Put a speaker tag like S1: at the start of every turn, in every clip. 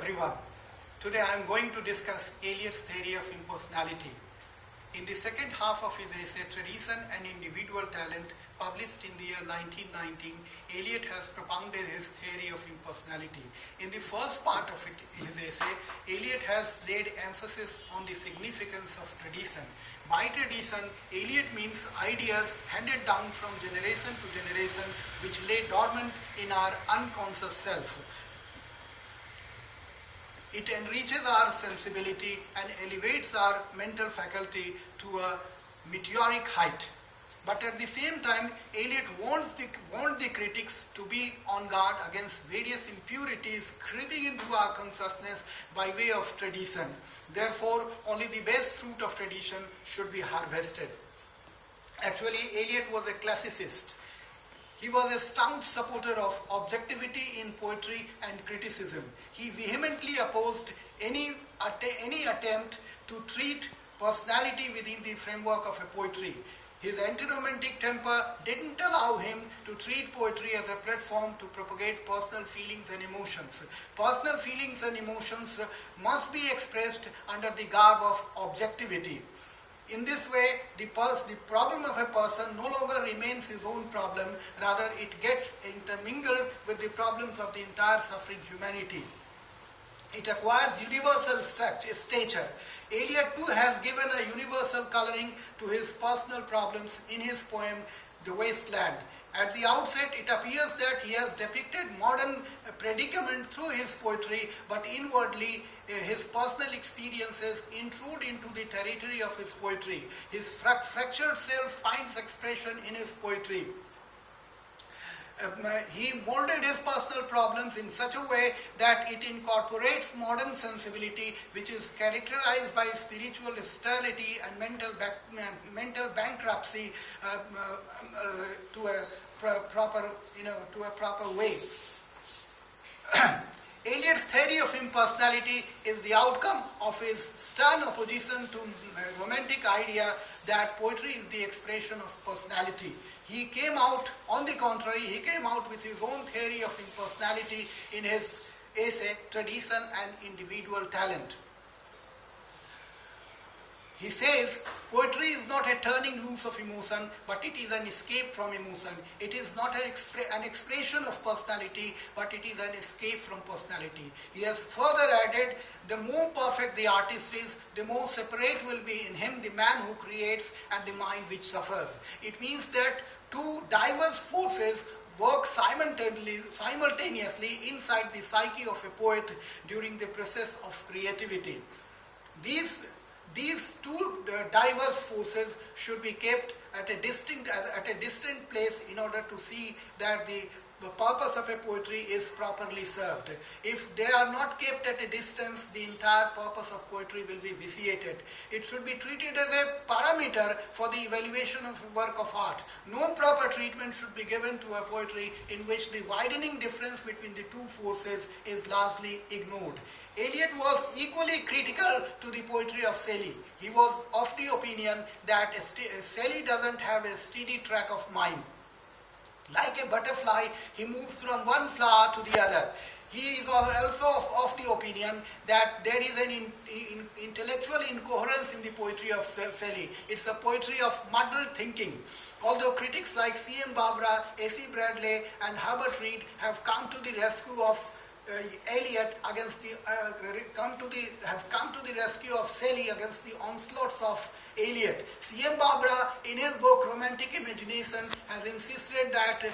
S1: everyone. Today I am going to discuss Eliot's theory of impersonality. In the second half of his essay Tradition and Individual Talent, published in the year 1919, Eliot has propounded his theory of impersonality. In the first part of his essay, Eliot has laid emphasis on the significance of tradition. By tradition, Eliot means ideas handed down from generation to generation which lay dormant in our unconscious self. It enriches our sensibility and elevates our mental faculty to a meteoric height. But at the same time, Eliot warns the critics to be on guard against various impurities creeping into our consciousness by way of tradition. Therefore, only the best fruit of tradition should be harvested. Actually, Eliot was a classicist. He was a staunch supporter of objectivity in poetry and criticism. He vehemently opposed any attempt to treat personality within the framework of a poetry. His anti-romantic temper didn't allow him to treat poetry as a platform to propagate personal feelings and emotions. Personal feelings and emotions must be expressed under the garb of objectivity. In this way, the problem of a person no longer remains his own problem, rather it gets intermingled with the problems of the entire suffering humanity. It acquires universal stature. Eliot too has given a universal coloring to his personal problems in his poem The Waste Land. At the outset, it appears that he has depicted modern predicament through his poetry, but inwardly his personal experiences intrude into the territory of his poetry. His fractured self finds expression in his poetry. He molded his personal problems in such a way that it incorporates modern sensibility, which is characterized by spiritual sterility and mental bankruptcy to a proper way. Eliot's theory of impersonality is the outcome of his stern opposition to romantic idea that poetry is the expression of personality. He came out, on the contrary, with his own theory of impersonality in his essay Tradition and Individual Talent. He says, poetry is not a turning loose of emotion, but it is an escape from emotion. It is not an expression of personality, but it is an escape from personality. He has further added, the more perfect the artist is, the more separate will be in him the man who creates and the mind which suffers. It means that two diverse forces work simultaneously inside the psyche of a poet during the process of creativity. These two diverse forces should be kept at a distinct place in order to see that the purpose of a poetry is properly served. If they are not kept at a distance, the entire purpose of poetry will be vitiated. It should be treated as a parameter for the evaluation of a work of art. No proper treatment should be given to a poetry in which the widening difference between the two forces is largely ignored. Eliot was equally critical to the poetry of Shelley. He was of the opinion that Shelley doesn't have a steady track of mind. Like a butterfly, he moves from one flower to the other. He is also of the opinion that there is an intellectual incoherence in the poetry of Shelley. It's a poetry of muddled thinking. Although critics like C.M. Barbara, A.C. Bradley and Herbert Reed have come to the rescue of Eliot against have come to the rescue of Shelley against the onslaughts of Eliot. C.M. Barbara, in his book Romantic Imagination, has insisted that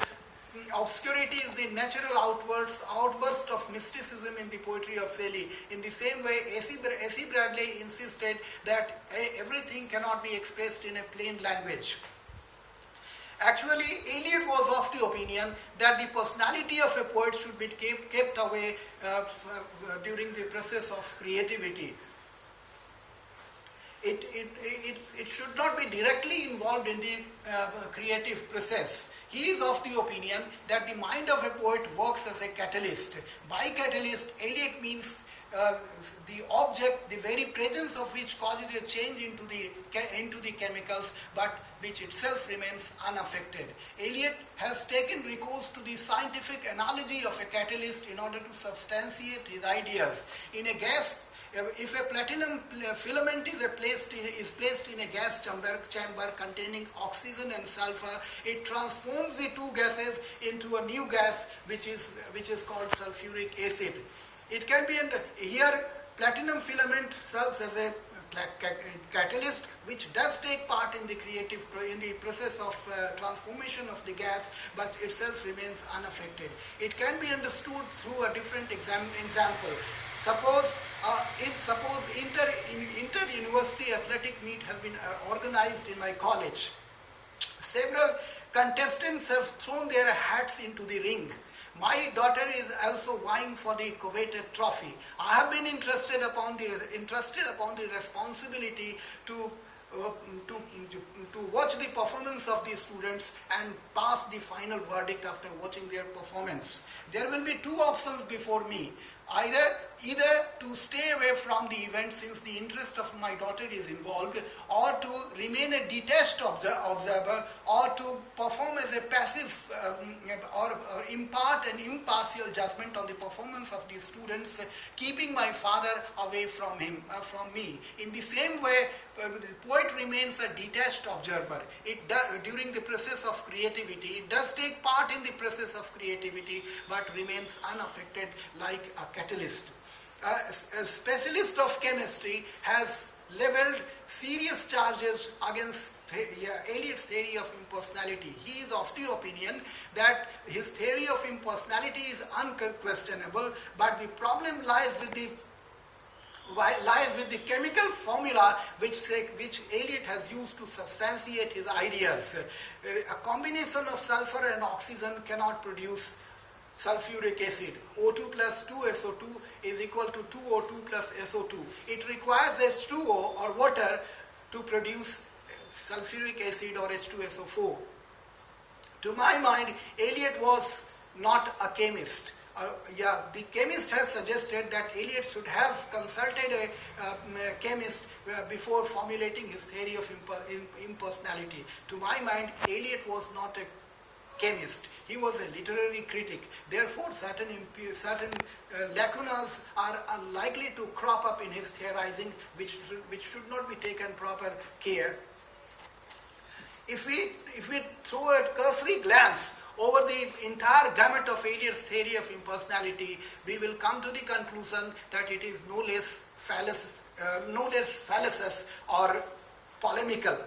S1: obscurity is the natural outburst of mysticism in the poetry of Shelley. In the same way, A.C. Bradley insisted that everything cannot be expressed in a plain language. Actually, Eliot was of the opinion that the personality of a poet should be kept away during the process of creativity. It should not be directly involved in the creative process. He is of the opinion that the mind of a poet works as a catalyst. By catalyst, Eliot means the object, the very presence of which causes a change into the chemicals, but which itself remains unaffected. Elliot has taken recourse to the scientific analogy of a catalyst in order to substantiate his ideas. In a gas, if a platinum filament is placed in a gas chamber containing oxygen and sulfur, it transforms the two gases into a new gas which is called sulfuric acid. It can be here platinum filament serves as a catalyst which does take part in the process of transformation of the gas, but itself remains unaffected. It can be understood through a different example. Suppose inter-university athletic meet has been organized in my college. Several contestants have thrown their hats into the ring. My daughter is also vying for the coveted trophy. I have been entrusted upon the responsibility to watch the performance of the students and pass the final verdict after watching their performance. There will be two options before me. Either to stay away from the event since the interest of my daughter is involved, or to remain a detached observer, or to perform as a passive or impart an impartial judgment on the performance of the students, keeping my father away from me. In the same way, the poet remains a detached observer. During the process of creativity, it does take part in the process of creativity, but remains unaffected like a catalyst. A specialist of chemistry has leveled serious charges against Eliot's theory of impersonality. He is of the opinion that his theory of impersonality is unquestionable, but the problem lies with the chemical formula which Eliot has used to substantiate his ideas. A combination of sulfur and oxygen cannot produce sulfuric acid. O2 plus 2SO2 is equal to 2O2 plus SO2. It requires H2O or water to produce sulfuric acid or H2SO4. To my mind, Eliot was not a chemist. The chemist has suggested that Eliot should have consulted a chemist before formulating his theory of impersonality. To my mind, Eliot was not a chemist. He was a literary critic. Therefore, certain lacunas are likely to crop up in his theorizing, which should not be taken proper care. If we throw a cursory glance over the entire gamut of Eliot's theory of impersonality, we will come to the conclusion that it is no less fallacious or polemical.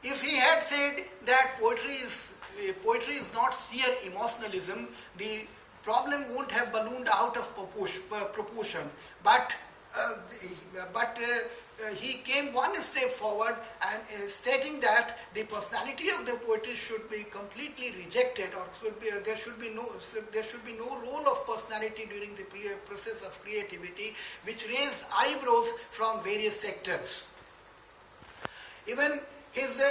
S1: If he had said that poetry is not sheer emotionalism, the problem won't have ballooned out of proportion. But he came one step forward and stating that the personality of the poetry should be completely rejected, or there should be no role of personality during the process of creativity, which raised eyebrows from various sectors. Even his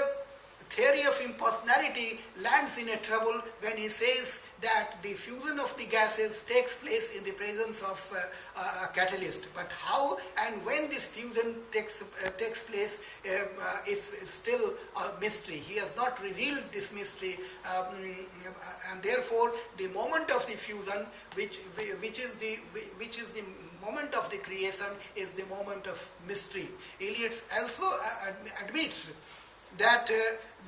S1: theory of impersonality lands in a trouble when he says that the fusion of the gases takes place in the presence of a catalyst. But how and when this fusion takes place, it's still a mystery. He has not revealed this mystery, and therefore the moment of the fusion, which is the moment of the creation, is the moment of mystery. Eliot also admits that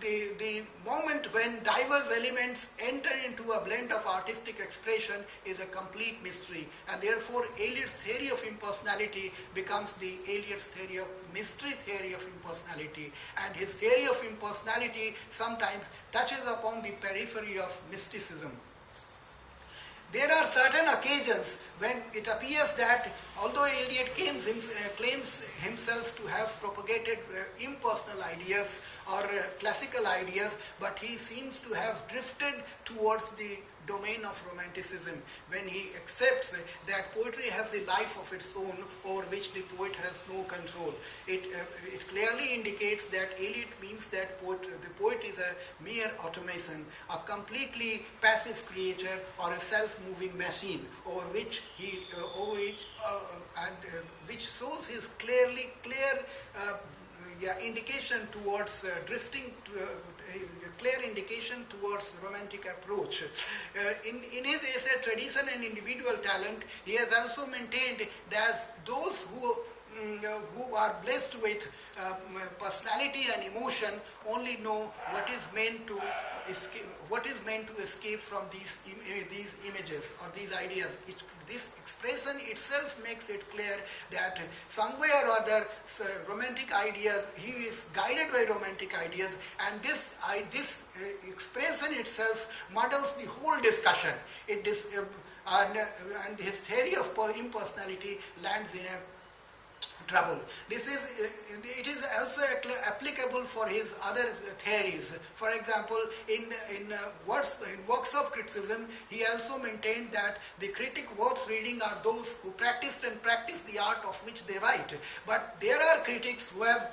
S1: the moment when diverse elements enter into a blend of artistic expression is a complete mystery, and therefore Eliot's theory of impersonality becomes the Eliot's theory of mystery theory of impersonality, and his theory of impersonality sometimes touches upon the periphery of mysticism. There are certain occasions when it appears that although Eliot claims himself to have propagated impersonal ideas or classical ideas, but he seems to have drifted towards the domain of Romanticism when he accepts that poetry has a life of its own over which the poet has no control. It clearly indicates that Eliot means that the poet is a mere automation, a completely passive creature or a self-moving machine over which which shows his clear indication towards clear indication towards romantic approach. In his essay Tradition and Individual Talent, he has also maintained that those who are blessed with personality and emotion only know what is meant to escape from these images or these ideas. This expression itself makes it clear that somewhere or other romantic ideas, he is guided by romantic ideas, and this expression itself muddles the whole discussion. And his theory of impersonality lands in a trouble. It is also applicable for his other theories. For example, in works of criticism, he also maintained that the critic worth reading are those who practiced and practice the art of which they write. But there are critics who have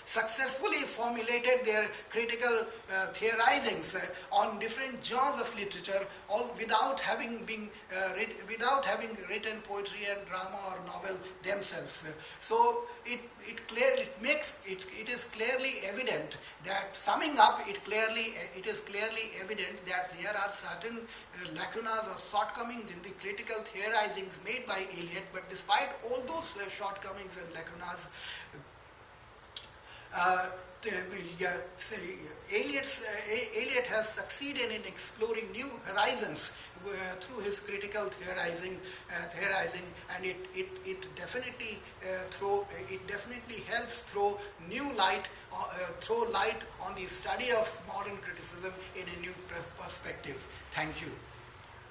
S1: successfully formulated their critical theorizings on different genres of literature, all without having written poetry and drama or novel themselves. So it is clearly evident that, summing up, it is clearly evident that there are certain lacunas or shortcomings in the critical theorizings made by Eliot. But despite all those shortcomings and lacunas, Eliot has succeeded in exploring new horizons through his critical theorizing, and it definitely helps throw light on the study of modern criticism in a new perspective. Thank you.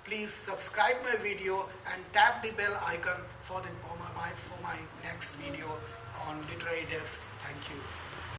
S1: Please subscribe my video and tap the bell icon for my next video on Literary Desk. Thank you.